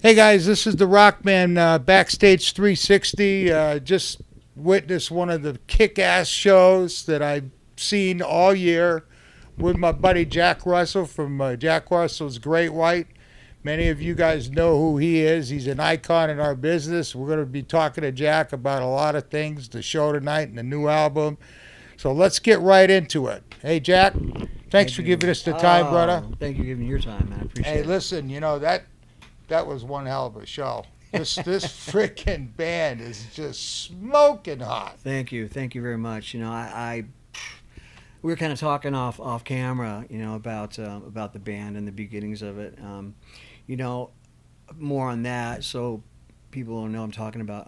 Hey guys, this is the Rockman BackStage360. Just witnessed one of the kick-ass shows that I've seen all year with my buddy Jack Russell from Jack Russell's Great White. Many of you guys know who he is. He's an icon in our business. We're going to be talking to Jack about a lot of things, the show tonight and the new album. So let's get right into it. Hey Jack, thanks for giving us the time, brother. Thank you for giving me your time, man. I appreciate it. Hey, listen, that was one hell of a show. This freaking band is just smoking hot. Thank you very much. We were kind of talking off camera, about the band and the beginnings of it. More on that, so people will know I'm talking about.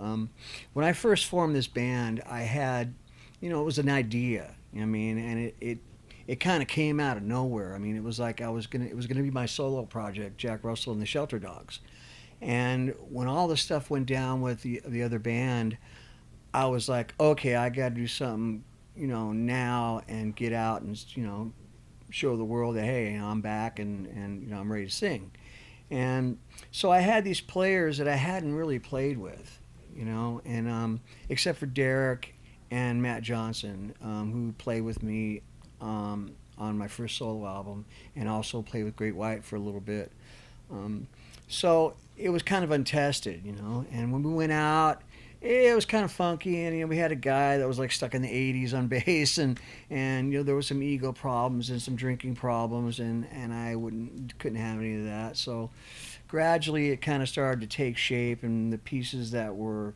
When I first formed this band, I had, it was an idea. And it kind of came out of nowhere. It was like it was gonna be my solo project, Jack Russell and the Shelter Dogs. And when all the stuff went down with the other band, I was like, okay, I got to do something, now and get out and show the world that hey, I'm back and I'm ready to sing. And so I had these players that I hadn't really played with, and except for Derek and Matt Johnson, who played with me on my first solo album, and also played with Great White for a little bit. So it was kind of untested, and when we went out, it was kind of funky, and we had a guy that was like stuck in the 80s on bass, and there was some ego problems and some drinking problems, and I couldn't have any of that. So gradually it kind of started to take shape, and the pieces that were,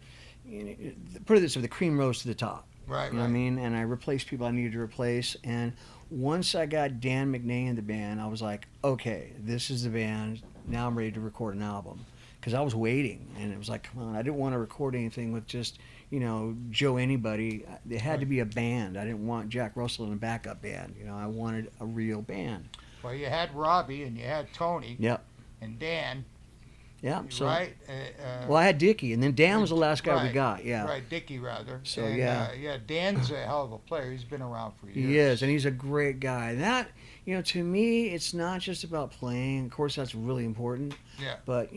put it this way, the cream rose to the top. Right, you know what I mean? And I replaced people I needed to replace. And once I got Dan McNay in the band, I was like, okay, this is the band. Now I'm ready to record an album. Because I was waiting, and it was like, come on, I didn't want to record anything with just, Joe anybody. It had to be a band. I didn't want Jack Russell in a backup band. I wanted a real band. Well, you had Robbie, and you had Tony. Yep. And Dan. Yeah. So, right? Well, I had Dickie, and then Dan was the last guy we got. Yeah. Right, Dickie, rather. So, and, yeah. Dan's a hell of a player. He's been around for years. He is, and he's a great guy. That, to me, it's not just about playing. Of course, that's really important. Yeah. But,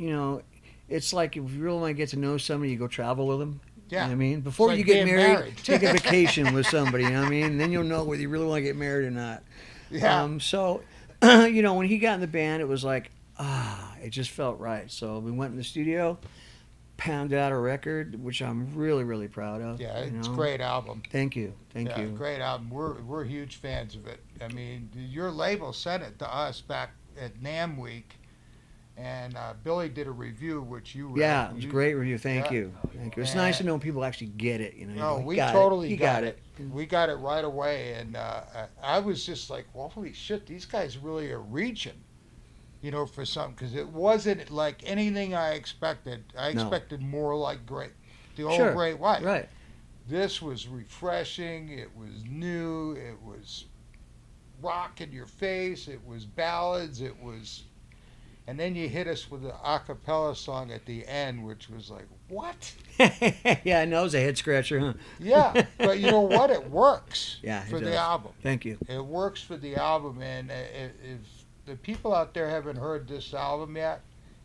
it's like if you really want to get to know somebody, you go travel with them. Yeah. You know what I mean? Before like you get married. Take a vacation with somebody, you know what I mean? And then you'll know whether you really want to get married or not. Yeah. So, when he got in the band, it was like, it just felt right. So we went in the studio, pounded out a record, which I'm really, really proud of. Yeah, it's a great album. Thank you. Thank you. Great album. We're huge fans of it. Your label sent it to us back at NAMM Week, and Billy did a review, which you read. Yeah, it was a great review. Thank you. It's nice to know when people actually get it. No, we totally got it. We got it right away, and I was just like, well, holy shit, these guys really are reaching. For something, because it wasn't like anything I expected. I expected more like the old Great White. Right. This was refreshing. It was new. It was rock in your face. It was ballads. It was, and then you hit us with the a cappella song at the end, which was like, what? Yeah, I know, it was a head scratcher, huh? Yeah, but you know what? It works. For the album. Thank you. It works for the album, and if the people out there haven't heard this album yet,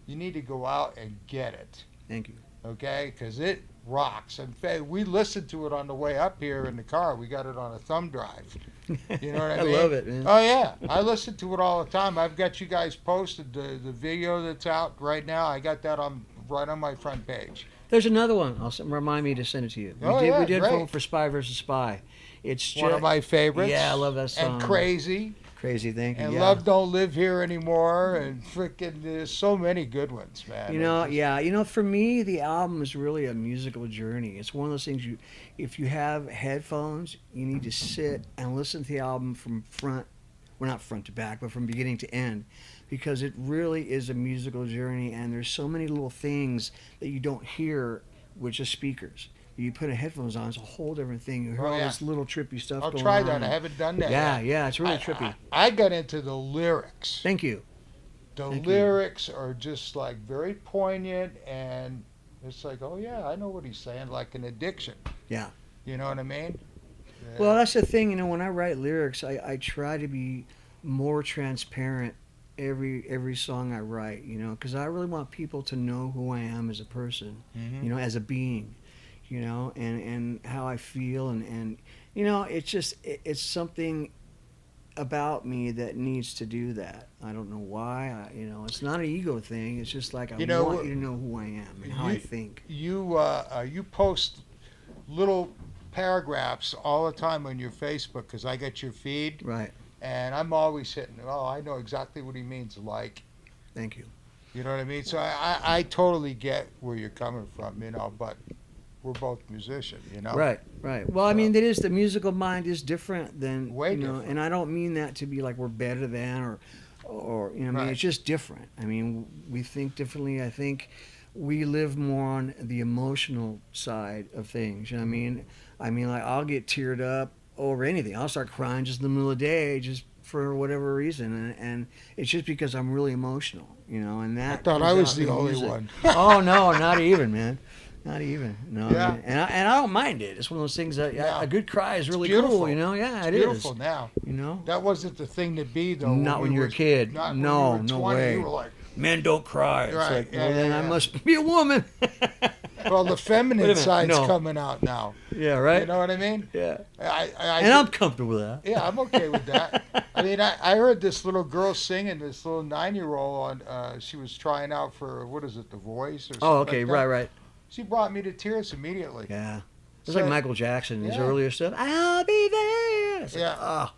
you need to go out and get it. Thank you. Okay? Because it rocks. In fact, we listened to it on the way up here in the car. We got it on a thumb drive. You know what I mean? I love it, man. Oh, yeah. I listen to it all the time. I've got you guys posted the video that's out right now. I got that right on my front page. There's another one. Remind me to send it to you. We did one for Spy versus Spy. It's one of my favorites. Yeah, I love that song. And Crazy. Crazy, thank you. And Love Don't Live Here Anymore, and freaking there's so many good ones, man. For me, the album is really a musical journey. It's one of those things if you have headphones, you need to sit and listen to the album from not front to back, but from beginning to end, because it really is a musical journey, and there's so many little things that you don't hear with just speakers. You put headphones on, it's a whole different thing. You hear all this little trippy stuff going on. I'll try that. I haven't done that yet. Yeah, it's really trippy. I got into the lyrics. Thank you. The lyrics are just like very poignant, and it's like, oh yeah, I know what he's saying, like an addiction. Yeah. You know what I mean? Well, that's the thing, when I write lyrics, I try to be more transparent every song I write, you know, because I really want people to know who I am as a person, Mm-hmm. you know, as a being, you know, and how I feel, and you know, it's just it's something about me that needs to do that. I don't know why. You know, it's not an ego thing. It's just like I You want know, you to know who I am and how I you think. you post little paragraphs all the time on your Facebook because I get your feed, Right. and I'm always hitting. Oh, I know exactly what he means. Like, Thank you. you know what I mean? So I totally get where you're coming from, you know. But we're both musicians, you know. Right, right. Well, I So, mean, that is the musical mind is different than way you know, different. and I don't mean that to be like we're better than or you know, I mean, Right. it's just different. I mean, we think differently. I think we live more on the emotional side of things. You know what I mean? I mean, like I'll get teared up over anything. I'll start crying just in the middle of the day, just for whatever reason, and it's just because I'm really emotional. You know, and I that thought comes I out was in the only music. one. Oh no, not even, man. Not even. No, Yeah. and I don't mind it. It's one of those things that Yeah. a good cry is really beautiful. cool. You know, yeah, It's it beautiful is. now. You know, That wasn't the thing to be though. not when you you're were a kid. Not when No, you were no 20. way. You were like, Men don't cry. It's Right, like, yeah, well, yeah, then yeah. I must be a woman. well, the Wait a feminine minute, side's no. coming out now. Yeah, You right. know what I mean? Yeah, I and I'm comfortable with that. yeah, I'm okay with that. I mean, I heard this little girl singing, this little 9-year-old on. She was trying out for what is it, The Voice or something Oh, okay, like that. right, right. She brought me to tears immediately. Yeah. It's So, like Michael Jackson, his yeah. earlier stuff. I'll be there. It's like, Yeah. oh,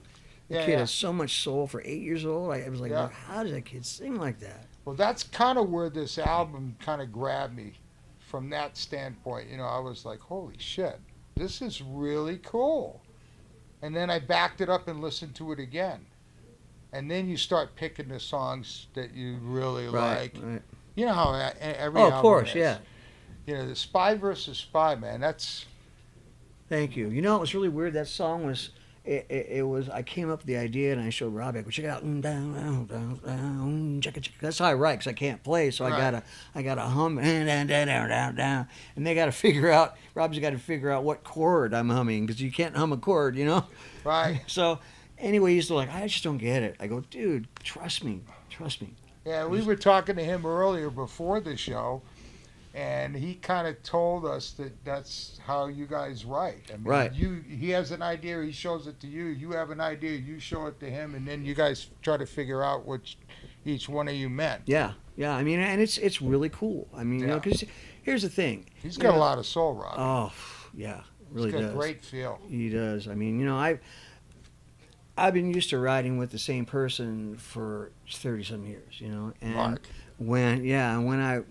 the Yeah, kid yeah. has so much soul for 8 years old. I was like, Yeah. how does that kid sing like that? Well, that's kind of where this album kind of grabbed me from that standpoint. You know, I was like, holy shit, this is really cool. And then I backed it up and listened to it again. And then you start picking the songs that you really Right, like. right. You know how every Oh, album of course, is. yeah. You know, the Spy versus Spy, man, that's. Thank you. You know, it was really weird. That song was, it was, I came up with the idea and I showed Robbie, I go, check it out. That's how I write because I can't play. So Right. I gotta hum, and they got to figure out, Robbie's got to figure out what chord I'm humming because you can't hum a chord, you know? Right. So anyway, he's like, I just don't get it. I go, dude, trust me. Trust me. Yeah, we were talking to him earlier before the show, and he kind of told us that that's how you guys write. I mean, Right. he has an idea, he shows it to you. You have an idea, you show it to him, and then you guys try to figure out what each one of you meant. Yeah. Yeah. I mean, and it's really cool. I mean, you know, Yeah. because here's the thing. He's You got a know- lot of soul, Rob. Oh, yeah. Really He's got does. great feel. He does. I mean, you know, I've been used to riding with the same person for 30-some years, you know. And Mark. when I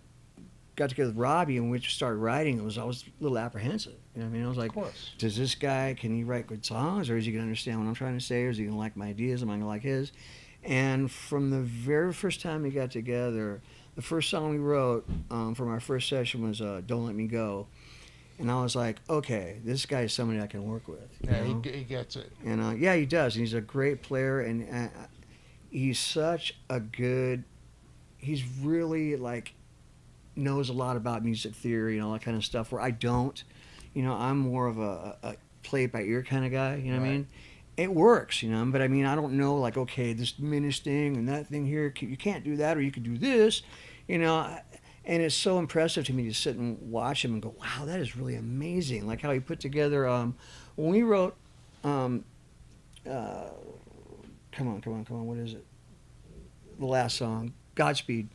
got together with Robbie and we started writing, I was a little apprehensive. You know what I mean? I was like, Of course. does this guy, can he write good songs, or is he going to understand what I'm trying to say, or is he going to like my ideas, am I going to like his? And from the very first time we got together, the first song we wrote from our first session was Don't Let Me Go. And I was like, okay, this guy is somebody I can work with. you Yeah, know? he gets it. And yeah, he does. And he's a great player, and he's such a good. He's really like knows a lot about music theory and all that kind of stuff. Where I don't, you know, I'm more of a play it by ear kind of guy. You know what I Right. mean? It works, you know. But I mean, I don't know like okay, this diminish thing and that thing here. You can't do that, or you could do this, you know. And it's so impressive to me to sit and watch him and go, wow, that is really amazing. Like how he put together, when we wrote, come on, what is it? The last song, Godspeed.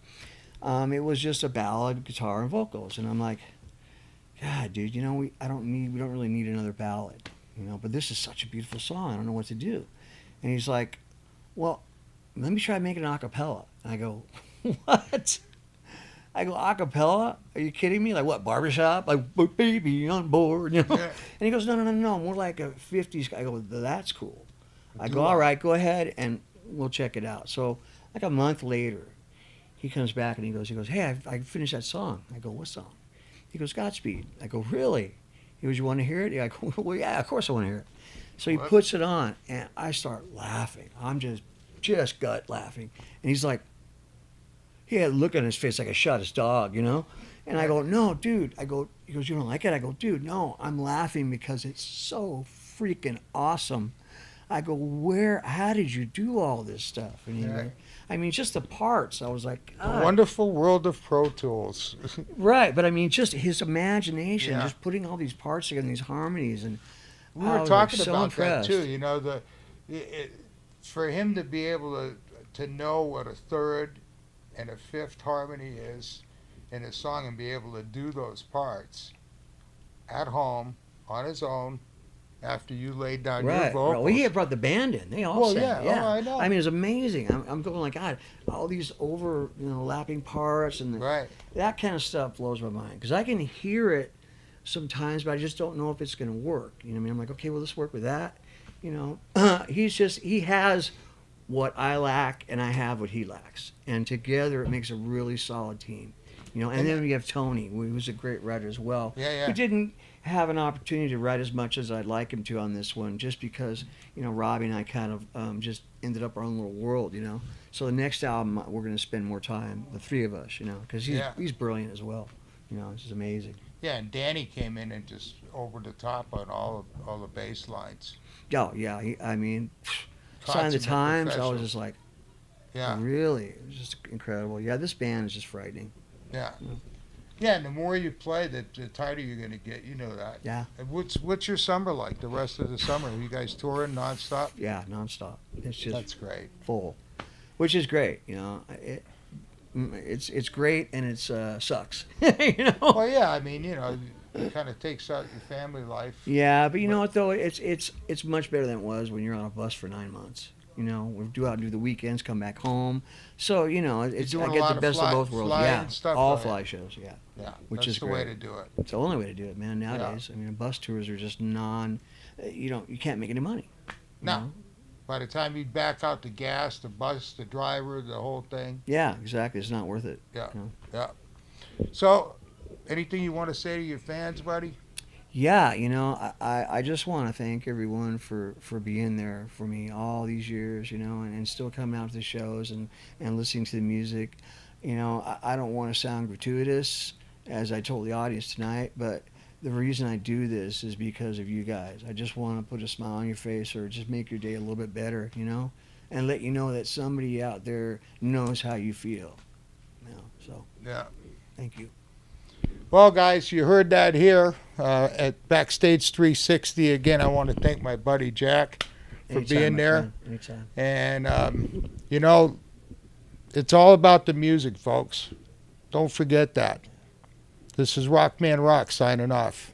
It was just a ballad, guitar and vocals. And I'm like, God, dude, you know, we don't really need another ballad, you know, but this is such a beautiful song. I don't know what to do. And he's like, well, let me try making an a cappella. And I go, what? I go, a cappella? Are you kidding me? Like what, barbershop? Like, baby on board, you know? Yeah. And he goes, no, more like a 50s. I go, that's cool. I go, Do all I? right, go ahead and we'll check it out. So like a month later, he comes back and he goes, hey, I finished that song. I go, what song? He goes, Godspeed. I go, really? He goes, you want to hear it? I go, well, yeah, of course I want to hear it. So he What? puts it on and I start laughing. I'm just gut laughing. And he's like, he had a look on his face like I shot his dog, you know? And I go, no, dude. I go, he goes, you don't like it? I go, dude, no, I'm laughing because it's so freaking awesome. I go, how did you do all this stuff? And I mean, just the parts. I was like, The wonderful world of Pro Tools. right. But I mean, just his imagination, Yeah. just putting all these parts together, these harmonies, and We I were was, talking like, so about impressed. that too. You know, for him to be able to know what a third and a fifth harmony is in a song and be able to do those parts at home on his own after you laid down your Right. vocals. Well, he had brought the band in. They all Well, sang. yeah. Oh, I know. I mean, it's amazing. I'm going like, God, all these lapping parts and Right. that kind of stuff blows my mind because I can hear it sometimes, but I just don't know if it's going to work. You know what I mean? I'm like, okay, well, let's work with that. You know, he has what I lack and I have what he lacks, and together it makes a really solid team. You know, and then we have Tony, who was a great writer as well. Yeah. Who didn't have an opportunity to write as much as I'd like him to on this one, just because Robbie and I kind of just ended up our own little world. So the next album we're going to spend more time, the three of us. Because he's brilliant as well. It's just amazing. Yeah, and Danny came in and just over the top on all the bass lines. Oh yeah, I mean, Sign the Times. I was just like, yeah, really, it was just incredible. Yeah, this band is just frightening. Yeah. Yeah, and the more you play, the tighter you're going to get. You know that. Yeah. And what's your summer like? The rest of the summer, are you guys touring nonstop? Yeah, nonstop. It's just That's great. Full, which is great. It's great and it sucks. Well, yeah. I mean, it kind of takes out your family life. Yeah, but you know what though? It's much better than it was when you're on a bus for 9 months. We do out and do the weekends, come back home. So I get the best of both worlds. Yeah, stuff, all right? Fly shows. Yeah, Yeah, which that's is the great. way to do it. It's the only way to do it, man. Nowadays, I mean, bus tours are just you can't make any money. No. By the time you back out the gas, the bus, the driver, the whole thing. Yeah, exactly. It's not worth it. Yeah, yeah. So, anything you want to say to your fans, buddy? Yeah, I just want to thank everyone for being there for me all these years, and still coming out to the shows and listening to the music. I don't want to sound gratuitous, as I told the audience tonight, but the reason I do this is because of you guys. I just want to put a smile on your face or just make your day a little bit better, and let you know that somebody out there knows how you feel. So Yeah. thank you. Well, guys, you heard that here at BackStage360. Again, I want to thank my buddy Jack for Anytime, being my there. friend. Anytime. And, it's all about the music, folks. Don't forget that. This is Rockman Rock signing off.